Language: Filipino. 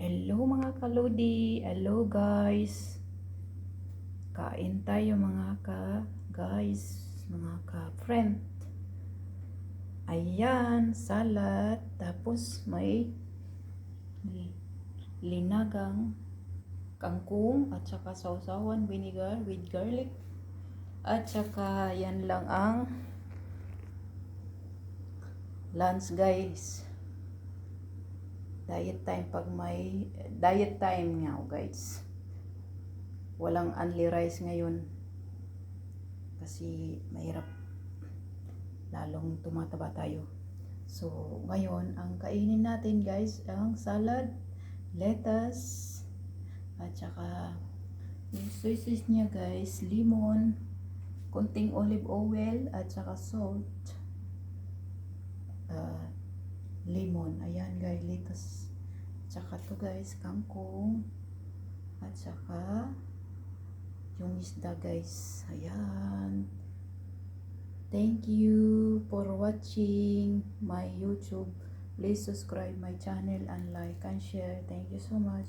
Hello mga kalodi, hello guys. Kain tayo mga guys, mga ka-friend. Ayan, salad, tapos may linagang kangkong at saka sausawan vinegar with garlic. At saka yan lang ang lunch guys. Diet time pag may diet time nga guys. Walang only rice ngayon kasi mahirap lalong tumataba tayo. So ngayon ang kainin natin guys ang salad, lettuce at saka yung soy sauce niya guys, lemon, konting olive oil at saka salt, lemon. Ayan guys, lettuce. Tsaka to guys, kangkong. At saka yung isda guys. Ayan. Thank you for watching my YouTube. Please subscribe my channel and like and share. Thank you so much.